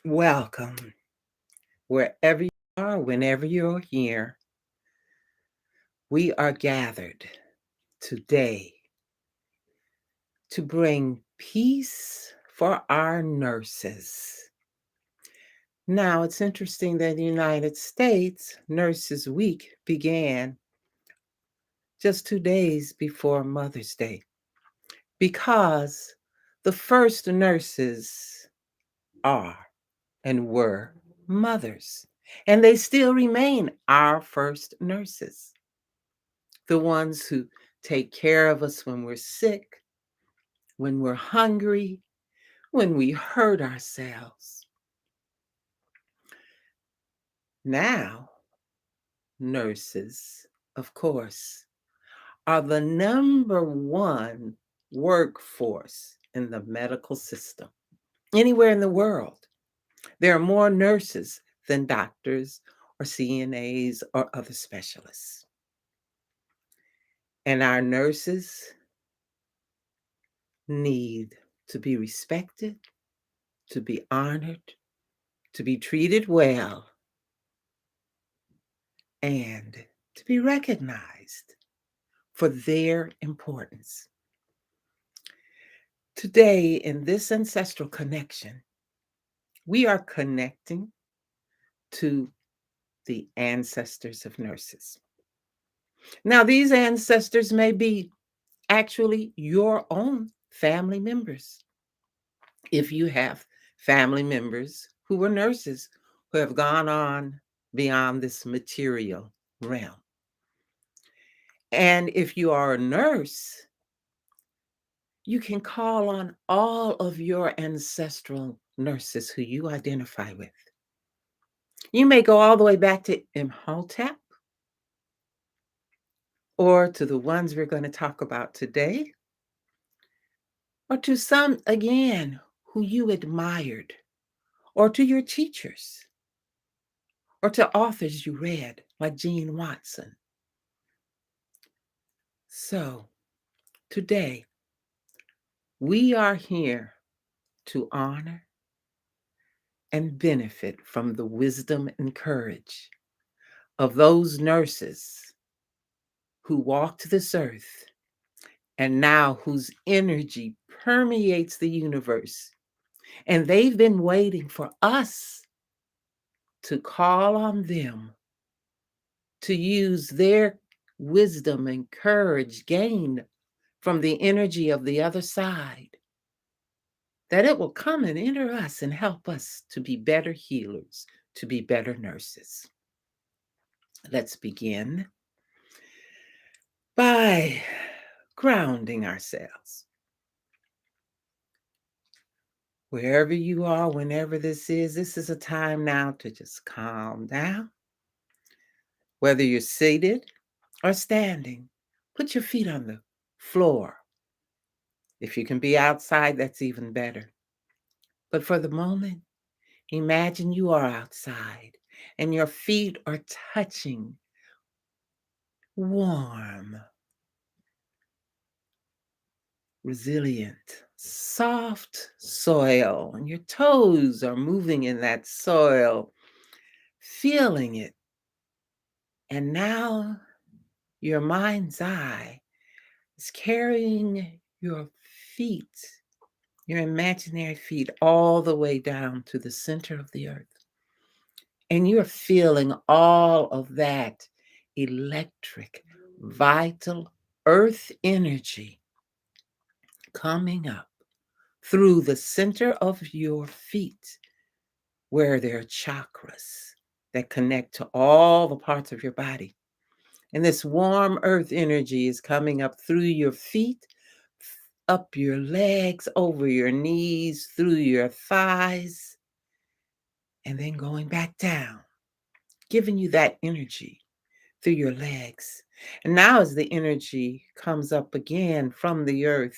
Welcome, wherever you are, whenever you're here. We are gathered today to bring peace for our nurses. Now, it's interesting that in the United States, Nurses Week began just 2 days before Mother's Day because the first nurses are and were mothers, and they still remain our first nurses. The ones who take care of us when we're sick, when we're hungry, when we hurt ourselves. Now, nurses, of course, are the number one workforce in the medical system. Anywhere in the world, there are more nurses than doctors or CNAs or other specialists. And our nurses need to be respected, to be honored, to be treated well, and to be recognized for their importance. Today, in this ancestral connection, we are connecting to the ancestors of nurses. Now, these ancestors may be actually your own family members. If you have family members who were nurses who have gone on beyond this material realm. And if you are a nurse, you can call on all of your ancestral nurses who you identify with. You may go all the way back to Imhotep or to the ones we're going to talk about today, or to some, again, who you admired, or to your teachers, or to authors you read, like Jean Watson. So, today, we are here to honor and benefit from the wisdom and courage of those nurses who walked this earth and now whose energy permeates the universe. And they've been waiting for us to call on them to use their wisdom and courage gained from the energy of the other side, that it will come and enter us and help us to be better healers, to be better nurses. Let's begin by grounding ourselves. Wherever you are, whenever this is a time now to just calm down. Whether you're seated or standing, put your feet on the floor. If you can be outside, that's even better. But for the moment, imagine you are outside and your feet are touching warm, resilient, soft soil, and your toes are moving in that soil, feeling it. And now your mind's eye is carrying your feet, your imaginary feet, all the way down to the center of the earth. And you're feeling all of that electric, vital earth energy coming up through the center of your feet, where there are chakras that connect to all the parts of your body. And this warm earth energy is coming up through your feet, up your legs, over your knees, through your thighs, and then going back down, giving you that energy through your legs. And now, as the energy comes up again from the earth,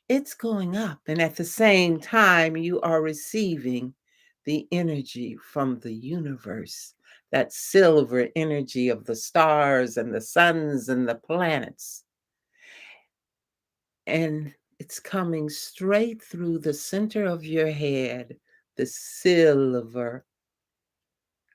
it's going up. And at the same time, you are receiving the energy from the universe, that silver energy of the stars and the suns and the planets. And it's coming straight through the center of your head, the silver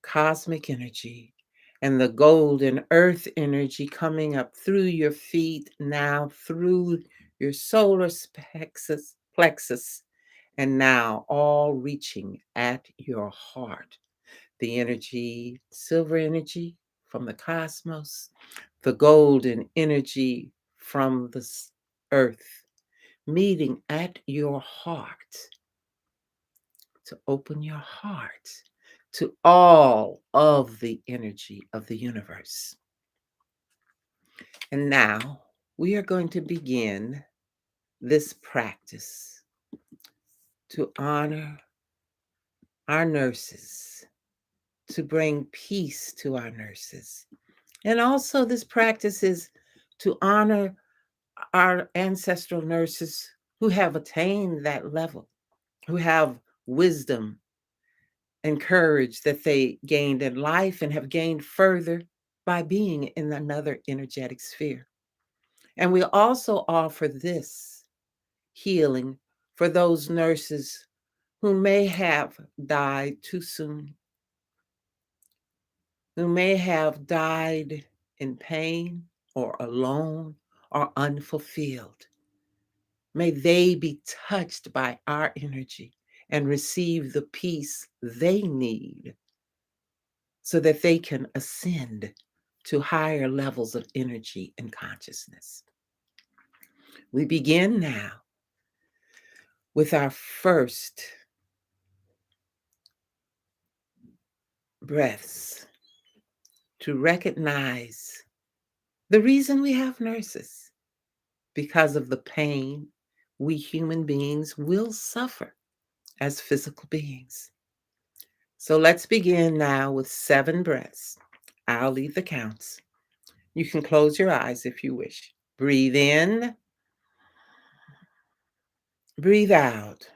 cosmic energy, and the golden earth energy coming up through your feet, now through your solar plexus, and now all reaching at your heart. The energy, silver energy from the cosmos, the golden energy from the earth, meeting at your heart, to open your heart to all of the energy of the universe. And now we are going to begin this practice to honor our nurses, to bring peace to our nurses. And also, this practice is to honor our ancestral nurses who have attained that level, who have wisdom and courage that they gained in life and have gained further by being in another energetic sphere. And we also offer this healing for those nurses who may have died too soon, who may have died in pain or alone or unfulfilled. May they be touched by our energy and receive the peace they need so that they can ascend to higher levels of energy and consciousness. We begin now with our first breaths to recognize the reason we have nurses, because of the pain we human beings will suffer as physical beings. So let's begin now with 7 breaths. I'll lead the counts. You can close your eyes if you wish. Breathe in, breathe out.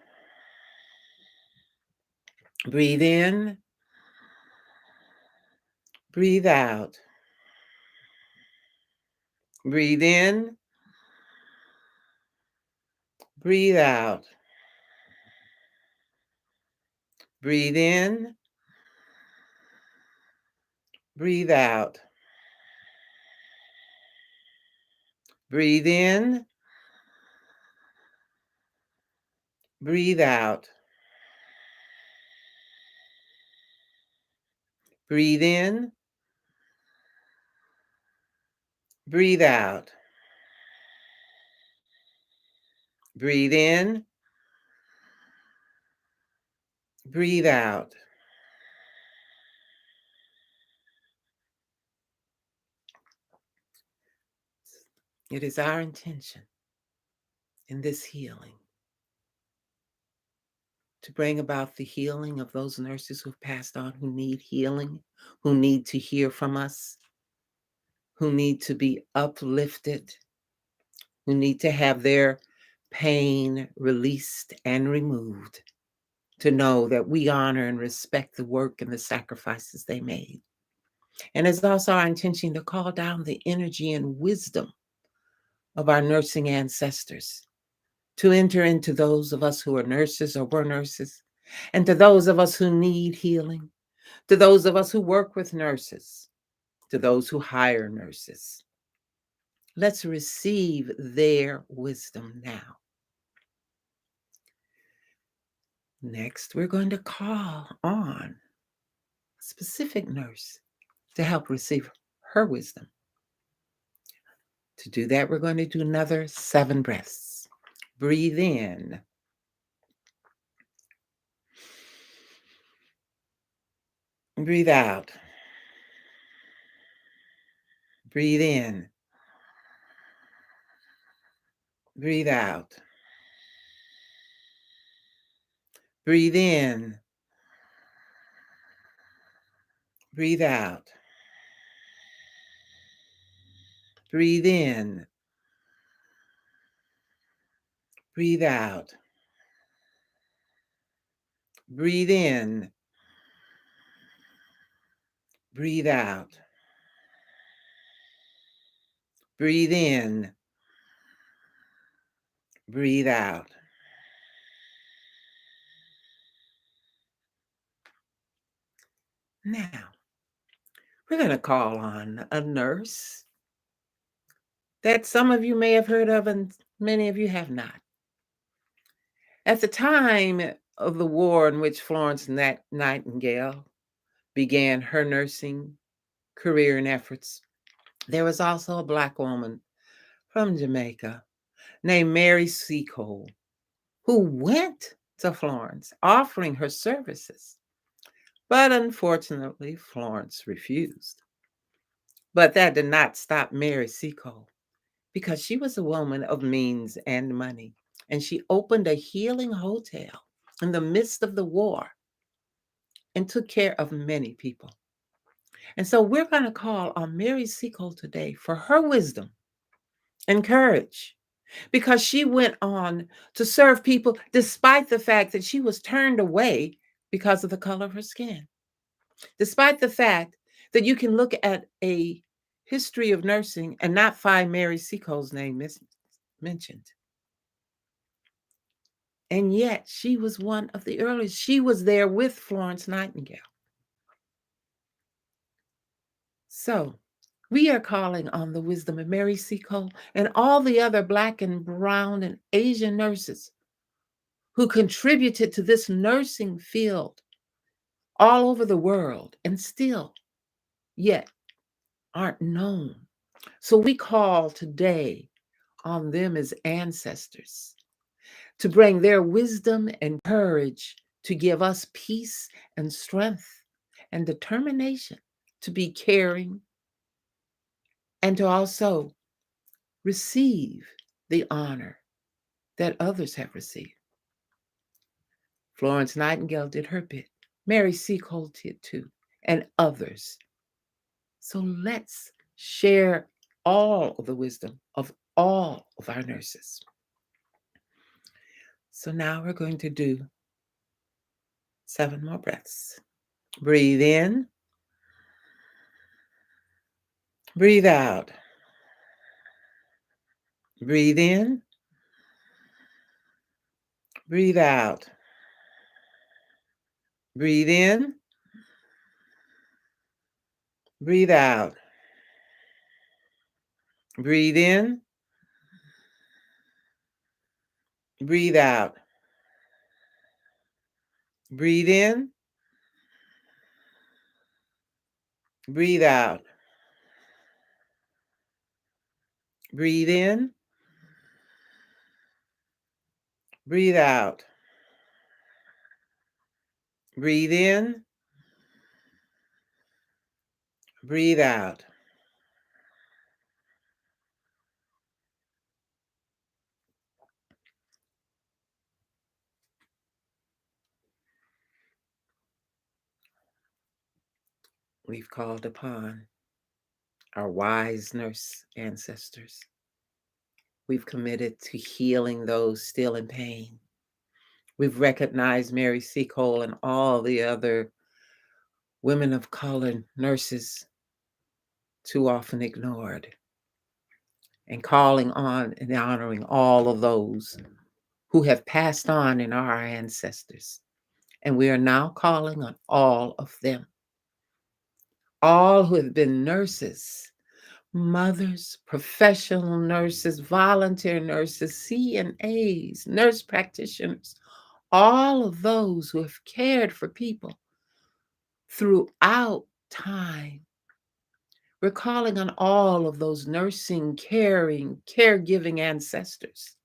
Breathe in, breathe out. Breathe in, breathe out. Breathe in, breathe out. Breathe in, breathe out. Breathe in, breathe out. Breathe in, breathe out. It is our intention in this healing to bring about the healing of those nurses who've passed on, who need healing, who need to hear from us, who need to be uplifted, who need to have their pain released and removed, to know that we honor and respect the work and the sacrifices they made. And it's also our intention to call down the energy and wisdom of our nursing ancestors, to enter into those of us who are nurses or were nurses, and to those of us who need healing, to those of us who work with nurses, to those who hire nurses. Let's receive their wisdom now. Next, we're going to call on specific nurse to help receive her wisdom. To do that, we're going to do another 7 breaths. Breathe in. Breathe out. Breathe in. Breathe out. Breathe in. Breathe out. Breathe in. Breathe out. Breathe in. Breathe out. Breathe in. Breathe out. Now, we're going to call on a nurse that some of you may have heard of and many of you have not. At the time of the war in which Florence Nightingale began her nursing career and efforts, there was also a Black woman from Jamaica named Mary Seacole who went to Florence offering her services. But unfortunately, Florence refused. But that did not stop Mary Seacole because she was a woman of means and money. And she opened a healing hotel in the midst of the war and took care of many people. And so we're going to call on Mary Seacole today for her wisdom and courage because she went on to serve people despite the fact that she was turned away because of the color of her skin. Despite the fact that you can look at a history of nursing and not find Mary Seacole's name mentioned. And yet she was one of the earliest. She was there with Florence Nightingale. So we are calling on the wisdom of Mary Seacole and all the other Black and brown and Asian nurses who contributed to this nursing field all over the world and still yet aren't known. So we call today on them as ancestors to bring their wisdom and courage to give us peace and strength and determination to be caring and to also receive the honor that others have received. Florence Nightingale did her bit. Mary Seacole did too, and others. So let's share all of the wisdom of all of our nurses. So now we're going to do 7 more breaths. Breathe in. Breathe out. Breathe in. Breathe out. Breathe in. Breathe out. Breathe in. Breathe out. Breathe in. Breathe out. Breathe in. Breathe out. Breathe in. Breathe out. We've called upon our wise nurse ancestors. We've committed to healing those still in pain. We've recognized Mary Seacole and all the other women of color nurses too often ignored, and calling on and honoring all of those who have passed on in our ancestors. And we are now calling on all of them, all who have been nurses, mothers, professional nurses, volunteer nurses, CNAs, nurse practitioners, all of those who have cared for people throughout time. We're calling on all of those nursing, caring, caregiving ancestors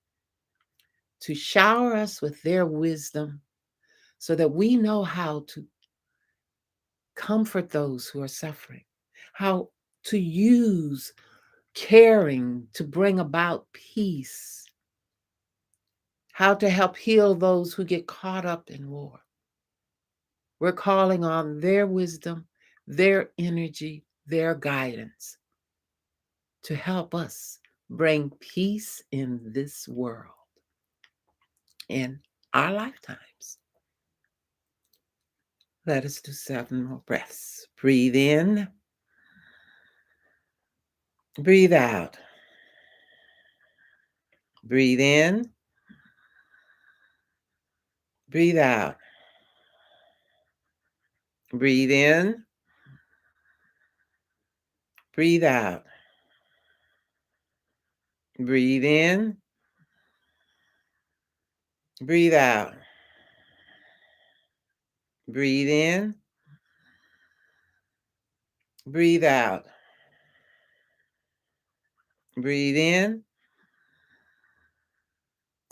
to shower us with their wisdom so that we know how to comfort those who are suffering, how to use caring to bring about peace, how to help heal those who get caught up in war. We're calling on their wisdom, their energy, their guidance to help us bring peace in this world, in our lifetimes. Let us do 7 more breaths. Breathe in, breathe out. Breathe in, breathe out. Breathe in, breathe out. Breathe in, breathe out. Breathe in, breathe out. Breathe in,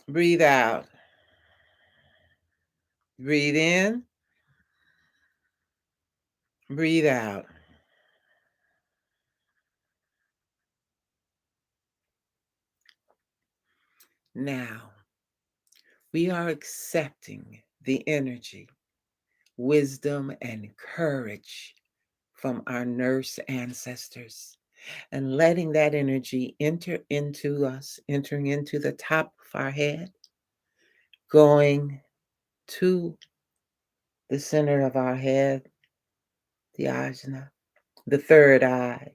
breathe out. Breathe in, breathe out. Now, we are accepting the energy, wisdom, and courage from our nurse ancestors and letting that energy enter into us, entering into the top of our head, going to the center of our head, the ajna, the third eye,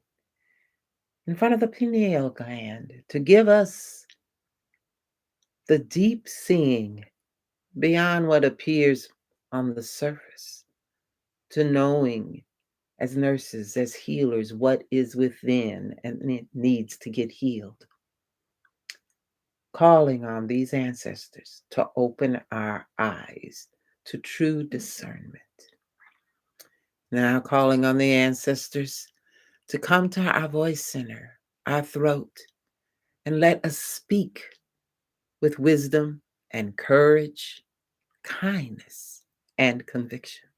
in front of the pineal gland, to give us the deep seeing beyond what appears on the surface, to knowing as nurses, as healers, what is within and it needs to get healed. Calling on these ancestors to open our eyes to true discernment. Now, calling on the ancestors to come to our voice center, our throat, and let us speak with wisdom and courage, kindness, and conviction.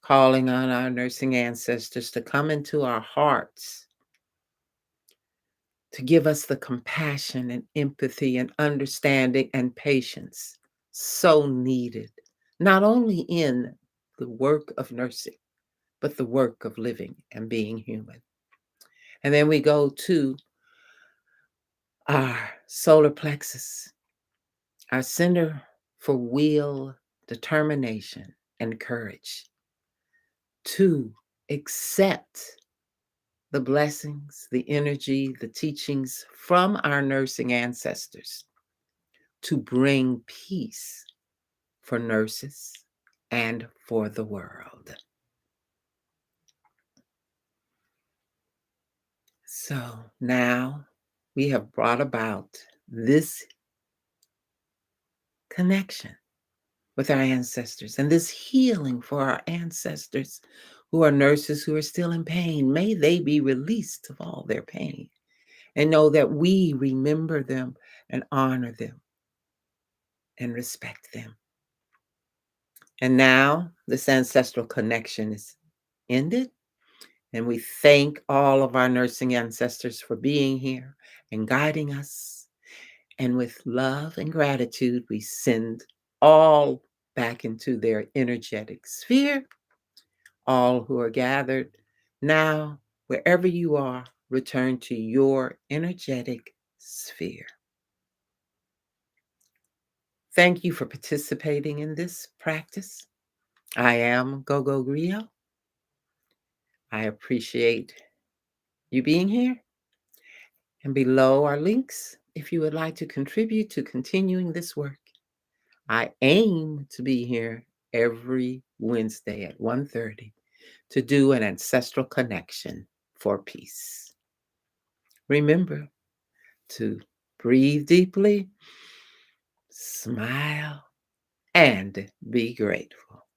Calling on our nursing ancestors to come into our hearts, to give us the compassion and empathy and understanding and patience so needed, not only in the work of nursing, but the work of living and being human. And then we go to our solar plexus, our center for will, determination, and courage to accept the blessings, the energy, the teachings from our nursing ancestors to bring peace for nurses and for the world. So now we have brought about this connection with our ancestors and this healing for our ancestors who are nurses who are still in pain. May they be released of all their pain and know that we remember them and honor them and respect them. And now this ancestral connection is ended. And we thank all of our nursing ancestors for being here and guiding us. And with love and gratitude, we send all back into their energetic sphere. All who are gathered now, wherever you are, return to your energetic sphere. Thank you for participating in this practice. I am Gogo Griot. I appreciate you being here. And below are links if you would like to contribute to continuing this work. I aim to be here every Wednesday at 1:30 to do an ancestral connection for peace. Remember to breathe deeply, smile, and be grateful.